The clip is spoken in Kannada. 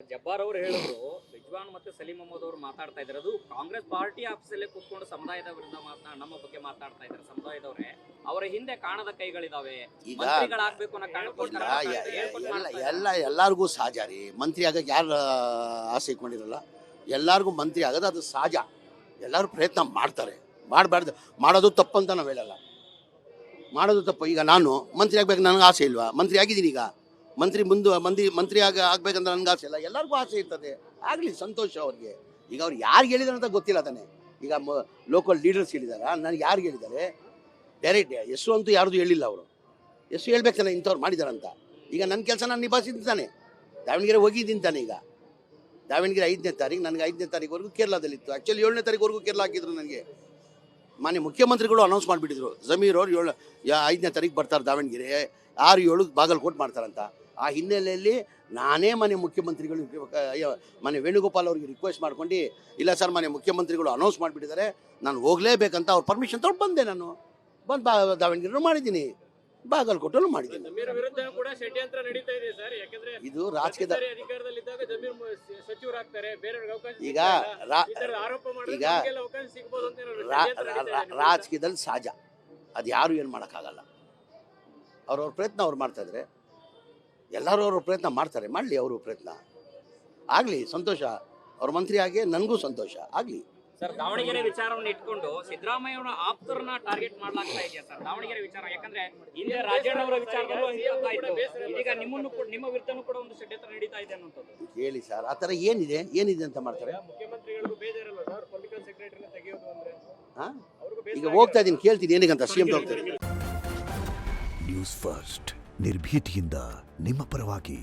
ಜಬ್ಬಾರ್ ಅವರು ಹೇಳಿದ್ರು ರಿಜ್ವಾನ್ ಮತ್ತೆ ಸಲೀಂ ಅಹಮದ್ ಅವರು ಮಾತಾಡ್ತಾ ಇದ್ದಾರೆ. ಅದು ಕಾಂಗ್ರೆಸ್ ಪಾರ್ಟಿ ಆಫೀಸಲ್ಲೇ ಕೂತ್ಕೊಂಡು ಸಮುದಾಯದ ವಿರುದ್ಧ ನಮ್ಮ ಬಗ್ಗೆ ಮಾತಾಡ್ತಾ ಇದ್ದಾರೆ. ಸಮುದಾಯದವರೇ ಅವರ ಹಿಂದೆ ಕಾಣದ ಕೈಗಳಿದಾವೆ, ಮಂತ್ರಿಗಳಾಗಬೇಕು ಅನ್ನೋ ಕಾರಣಕ್ಕೋಸ್ಕರ ಎಲ್ಲರಿಗೂ ಸಹಜ ರೀ. ಮಂತ್ರಿ ಆಗಕ್ಕೆ ಯಾರು ಆಸೆ ಇಟ್ಕೊಂಡಿರಲ್ಲ, ಎಲ್ಲರಿಗೂ ಮಂತ್ರಿ ಆಗೋದು ಅದು ಸಹಜ. ಎಲ್ಲರೂ ಪ್ರಯತ್ನ ಮಾಡ್ತಾರೆ, ಮಾಡಬಾರ್ದು ಮಾಡೋದು ತಪ್ಪಂತ ನಾವು ಹೇಳಲ್ಲ, ಮಾಡೋದು ತಪ್ಪು. ಈಗ ನಾನು ಮಂತ್ರಿ ಆಗ್ಬೇಕು, ನನಗೆ ಆಸೆ ಇಲ್ವಾ? ಮಂತ್ರಿ ಆಗಿದ್ದೀನಿ. ಈಗ ಮಂತ್ರಿ ಆಗ್ಬೇಕಂತ ನನಗೆ ಆಸೆ ಇಲ್ಲ, ಎಲ್ಲರಿಗೂ ಆಸೆ ಇರ್ತದೆ. ಆಗಲಿ, ಸಂತೋಷ ಅವ್ರಿಗೆ. ಈಗ ಅವ್ರು ಯಾರಿಗೆ ಹೇಳಿದಾರೆ ಅಂತ ಗೊತ್ತಿಲ್ಲ ತಾನೆ. ಈಗ ಲೋಕಲ್ ಲೀಡರ್ಸ್ ಹೇಳಿದಾರ, ನನಗೆ ಯಾರಿಗೆ ಹೇಳಿದ್ದಾರೆ ಡೈರೆಕ್ಟ್ ಹೆಸರು ಅಂತೂ ಯಾರ್ದು ಹೇಳಿಲ್ಲ. ಅವರು ಹೆಸರು ಹೇಳ್ಬೇಕಲ್ಲ ಇಂಥವ್ರು ಮಾಡಿದಾರಂತ. ಈಗ ನನ್ನ ಕೆಲಸ ನಾನು ನಿಭಾಯಿಸಿದ್ದಾನೆ. ದಾವಣಗೆರೆ ಹೋಗಿದ್ದೀನಿ ತಾನೆ. ಈಗ ದಾವಣಗೆರೆ 5ನೇ ತಾರೀಕು, ನನಗೆ 5ನೇ ತಾರೀಕುವರೆಗೂ ಕೇರಳದಲ್ಲಿತ್ತು. ಆ್ಯಕ್ಚುಲಿ 7ನೇ ತಾರೀಕುವರೆಗೂ ಕೇರಳ ಹಾಕಿದ್ರು ನನಗೆ. ಮಾನ್ಯ ಮುಖ್ಯಮಂತ್ರಿಗಳು ಅನೌನ್ಸ್ ಮಾಡಿಬಿಟ್ಟಿದ್ರು, ಜಮೀರ್ ಅವ್ರು 5ನೇ ತಾರೀಕು ಬರ್ತಾರೆ ದಾವಣಗೆರೆ, 6-7 ಬಾಗಲಕೋಟೆ ಮಾಡ್ತಾರಂತ. ಆ ಹಿನ್ನೆಲೆಯಲ್ಲಿ ನಾನೇ ಮನೆ ಮುಖ್ಯಮಂತ್ರಿಗಳು ಮನೆ ವೇಣುಗೋಪಾಲ್ ಅವ್ರಿಗೆ ರಿಕ್ವೆಸ್ಟ್ ಮಾಡ್ಕೊಂಡು, ಇಲ್ಲ ಸರ್ ಮನೆ ಮುಖ್ಯಮಂತ್ರಿಗಳು ಅನೌನ್ಸ್ ಮಾಡಿಬಿಟ್ಟಿದ್ದಾರೆ, ನಾನು ಹೋಗಲೇಬೇಕಂತ ಅವ್ರ ಪರ್ಮಿಷನ್ ತೊಗೊಂಡು ಬಂದೆ. ನಾನು ಬಂದು ದಾವಣಗೆರೆ ಮಾಡಿದ್ದೀನಿ, ಬಾಗಲಕೋಟೆಲ್ಲೂ ಮಾಡಿದ್ದೀನಿ. ಇದು ರಾಜಕೀಯದ ಈಗ ರಾಜಕೀಯದಲ್ಲಿ ಸಹಜ, ಅದು ಯಾರು ಏನು ಮಾಡೋಕ್ಕಾಗಲ್ಲ. ಅವ್ರವ್ರ ಪ್ರಯತ್ನ ಅವ್ರು ಮಾಡ್ತಾಯಿದ್ರೆ ಎಲ್ಲರೂ ಅವ್ರ ಪ್ರಯತ್ನ ಮಾಡ್ತಾರೆ, ಮಾಡಲಿ. ಅವರು ಪ್ರಯತ್ನ ಆಗಲಿ, ಸಂತೋಷ. ಅವ್ರ ಮಂತ್ರಿ ಆಗಿ ನನಗೂ ಸಂತೋಷ ಆಗಲಿ. ಸರ್, ದಾವಣಗೆರೆ ವಿಚಾರವನ್ನು ಇಟ್ಕೊಂಡು ಸಿದ್ದರಾಮಯ್ಯ ಅವರ ಆಪ್ತರನ್ನ ಟಾರ್ಗೆಟ್ ಮಾಡ್ಲಾಗ್ತಾ ಇದೆಯಾ ಸರ್ ದಾವಣಗೆರೆ ವಿಚಾರ? ಯಾಕಂದ್ರೆ ಹಿಂದೆ ರಾಜಣ್ಣ ಅವರ ವಿಚಾರದಲ್ಲೂ ಇದೀಗ ನಿಮ್ಮ ವಿರುದ್ಧನೂ ಕೂಡ ಒಂದು ಷಡ್ಯಂತ್ರ ನಡೀತಾ ಇದೆ ಅನ್ನೋದು. ಹೇಳಿ ಸರ್, ಆ ಥರ ಏನಿದೆ ಅಂತ ಮಾಡ್ತಾರೆ? ಈಗ ಹೋಗ್ತಾ ಇದ್ದೀನಿ, ಕೇಳ್ತೀನಿ ಏನಕ್ಕಂತ CM ಹೋಗ್ತಾರೆ. ನ್ಯೂಸ್ ಫಸ್ಟ್, ನಿರ್ಭೀತಿಯಿಂದ ನಿಮ್ಮ ಪರವಾಗಿ.